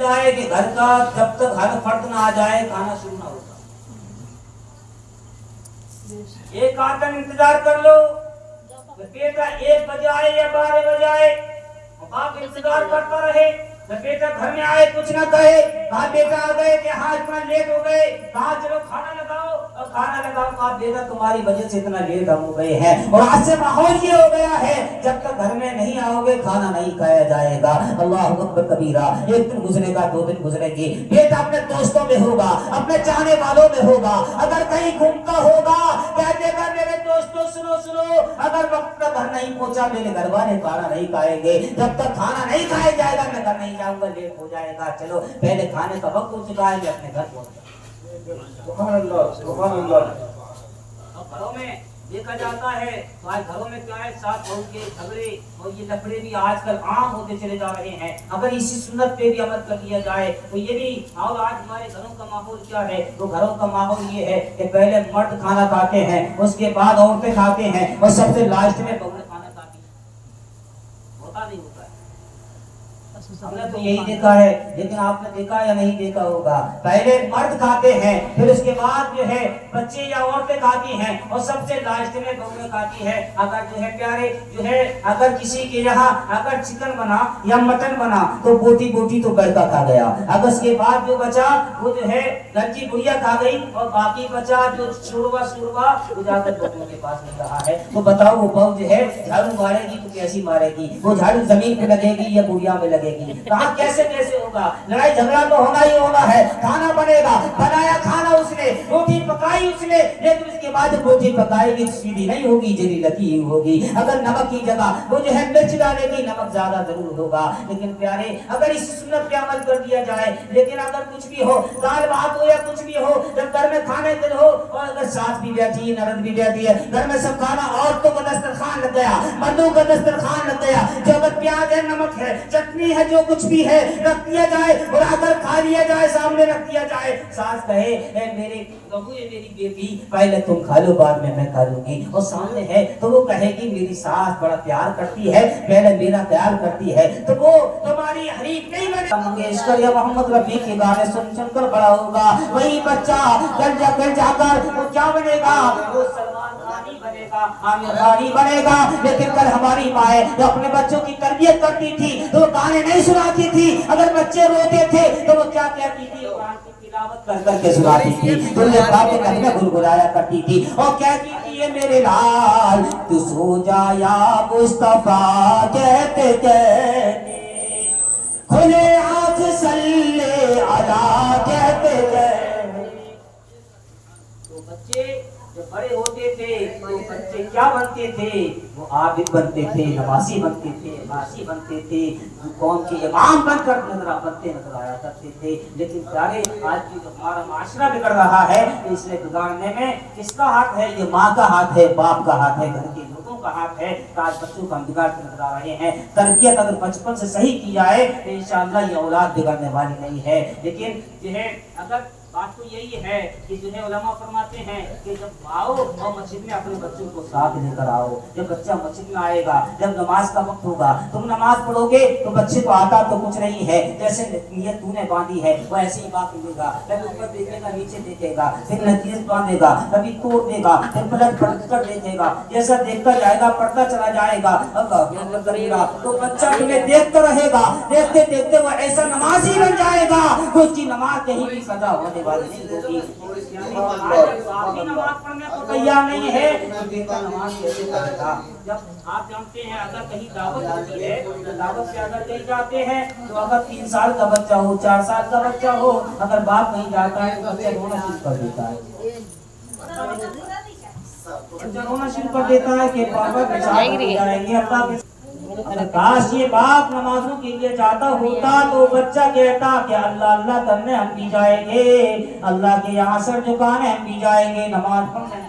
جائے کہ گھر کا جب تک ہر فرد نہ آ جائے کھانا شروع نہ ہوتا. ایک آدمی انتظار کر لو بیٹا 1 بجے آئے یا 12 بجے آئے, باپ انتظار کرتا رہے. بیٹا گھر میں آئے کچھ نہ کہے, کہا بیٹا آ گئے کہ ہاں اتنا لیٹ ہو گئے, کہا چلو کھانا لگاؤ, اور کھانا لگاؤ, کہا بیٹا تمہاری وجہ سے اتنا لیٹ ہم ہو گئے ہیں. اور آج سے ماحول یہ ہو گیا ہے جب تک گھر میں نہیں آؤ گے کھانا نہیں کھایا جائے گا. اللہ اکبر کبیرہ. ایک دن گزرے گا, 2 دن گزرے گی, بیٹا اپنے دوستوں میں ہوگا, اپنے چاہنے والوں میں ہوگا, اگر کہیں گھومتا ہوگا کہتے گا میرے دوستوں سنو, اگر وقت پر گھر نہیں پہنچا میرے گھر والے کھانا نہیں کھائیں گے, جب تک کھانا نہیں کھایا جائے گا میں گھر نہیں جاؤں گا, لیٹ ہو جائے گا. چلو پہلے کھانے کا وقت ہو چکا ہے, میں اپنے گھر پہنچ جاؤں. سبحان اللہ سبحان اللہ. اب گھروں میں دیکھا جاتا ہے تو آج گھروں میں کیا ہے, ساتھ بہو کے جھگڑے اور یہ لفڑے بھی آج کل عام ہوتے چلے جا رہے ہیں. اگر اسی سنت پہ بھی عمل کر لیا جائے تو یہ بھی. اور آج ہمارے گھروں کا ماحول کیا ہے, تو گھروں کا ماحول یہ ہے کہ پہلے مرد کھانا کھاتے ہیں, اس کے بعد عورتیں کھاتے ہیں, اور سب سے لاسٹ میں بہویں کھانا کھاتی ہیں. ہوتا نہیں ہوتا ہے, ہم نے تو یہی دیکھا ہے, لیکن آپ نے دیکھا یا نہیں دیکھا ہوگا, پہلے مرد کھاتے ہیں, پھر اس کے بعد جو ہے بچے یا عورتیں کھاتی ہیں, اور سب سے لاسٹ میں بہویں کھاتی ہے. اگر جو ہے پیارے جو ہے اگر کسی کے یہاں اگر چکن بنا یا مٹن بنا تو بوٹی بوٹی تو گھر کا کھا گیا, اگر اس کے بعد جو بچا وہ جو ہے گھر کی بڑھیا کھا گئی, اور باقی بچا جو شوربا وہ جا کر بہووں کے پاس مل رہا ہے. تو بتاؤ وہ بہو جو ہے جھاڑو مارے گی تو کیسی مارے گی, وہ جھاڑو زمین پہ لگے گی یا بڑھیا میں لگے گی, کہاں کیسے ہوگا. لڑائی جھگڑا تو ہونا ہی ہونا ہے, کھانا بنے گا, بنایا کھانا اس نے, روٹی پکائی اس نے, لیکن اس کے بعد روٹی پکائے گی سیدھی نہیں ہوگی, جلی لکی ہوگی. اگر نمک کی جگہ وہ جو ہے مرچ ڈالے گی, نمک زیادہ ضرور ہوگا. لیکن پیارے اگر اس سنت پہ عمل کر دیا جائے, لیکن اگر کچھ بھی ہو, دال بھات ہو یا کچھ بھی ہو, جب گھر میں کھانے دن ہو, اور اگر ساس بھی بیٹھی ہے, نرد بھی بیٹھی ہے, گھر میں سب کھانا, عورتوں کا دسترخوان لگ گیا, مردوں کا دسترخوان لگ گیا, جو اگر پیاز ہے, نمک ہے, چٹنی ہے, جو کچھ بھی ہے رکھ دیا جائے, اور اگر کھا لیا جائے, سامنے رکھ دیا جائے, ساس کہے اے میری بہو, اے میری بیٹی, پہلے تم کھا لو بعد میں کھا لوں گی, اور سامنے ہے تو وہ کہے گی میری ساس بڑا پیار کرتی ہے, پہلے میرا پیار کرتی ہے, تو وہ تمہاری حریف نہیں بنے. منگیشکر یا محمد رفیع کے گانے سن سن کر بڑا ہوگا, وہی بچہ کل جا کر وہ کیا بنے گا, وہ سلمان خان ہی بنے گا, عامر خان ہی بنے گا. لیکن کل ہماری مائیں جو اپنے بچوں کی تربیت کرتی تھی تو وہ گانے نہیں سناتی تھی, اگر بچے روتے تھے تو وہ کیا کہتی تھی, قرآن کی تلاوت کر کر کے سناتی تھی, تو یہ باتیں نغمے گنگنایا کرتی تھی, اور کہتی تھی یہ میرے لال تو سو جا یا مصطفیٰ کہتے کہتے, کھلے ہاتھ صلی علی کہتے کہتے. تو بچے جب بڑے ہوتے تھے تو بچے کیا بنتے تھے, وہ عابد بنتے تھے, نمازی بنتے تھے, ناصی بنتے تھے, قوم کے امام بن کر نظر آیا کرتے تھے. لیکن پیارے آج کی جو ہمارا معاشرہ بگڑ رہا ہے, اس میں بگاڑنے میں کس کا ہاتھ ہے, یہ ماں کا ہاتھ ہے, باپ کا ہاتھ ہے, گھر کے لوگوں کا ہاتھ ہے. آج بچوں کا بگاڑتے نظر آ رہے ہیں. تربیت اگر بچپن سے صحیح کی جائے تو انشاءاللہ یہ اولاد بگڑنے والی نہیں ہے. لیکن جو ہے اگر بات تو یہی ہے کہ جو ہے علماء فرماتے ہیں کہ جب آؤ اور مسجد میں اپنے بچوں کو ساتھ لے کر آؤ. جب بچہ مسجد میں آئے گا, جب نماز کا وقت ہوگا, تم نماز پڑھو گے تو بچے کو آتا تو کچھ نہیں ہے, جیسے نیت تو نے باندھی ہے وہ ایسے ہی باقی لے گا, کبھی اوپر دیکھے گا, نیچے دیکھے گا, پھر نیت باندھے گا, کبھی توڑ دے گا, پھر پلٹ پلٹ کر دیکھے گا, جیسا دیکھتا جائے گا پڑھتا چلا جائے گا. اللہ کرے گا تو بچہ تمہیں دیکھتا رہے گا, دیکھتے دیکھتے وہ ایسا نمازی بن جائے گا کہ اس کی نماز کہیں بھی قضا ہونے والی نہیں ہوگی. نماز پڑھنے کو تیار نہیں ہے, نماز کیسے پڑھے گا. جب آپ جانتے ہیں اگر کہیں دعوت ہوتی ہے, دعوت سے اگر کہیں جاتے ہیں تو اگر 3 سال کا بچہ ہو, 4 سال کا بچہ ہو, اگر باپ کہیں جاتا ہے تو بچہ رونا شروع کر دیتا ہے. بچہ رونا شروع کر دیتا ہے کہ پاپا کے ساتھ جائیں گے, ابا کے. کاش یہ باپ نمازوں کے لیے جاتا ہوتا تو بچہ کہتا کہ اللہ اللہ کرنے ہم بھی جائیں گے, اللہ کے یہاں سر جھکانے ہم بھی جائیں گے, نماز پڑھنے.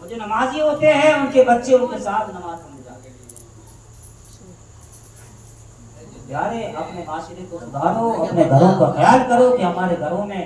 جو نمازی ہوتے ہیں ان کے بچے ان کے ساتھ نماز پڑھنے جاتے ہیں. پیارے اپنے معاشرے کو سدھارو, اپنے گھروں کا خیال کرو کہ ہمارے گھروں میں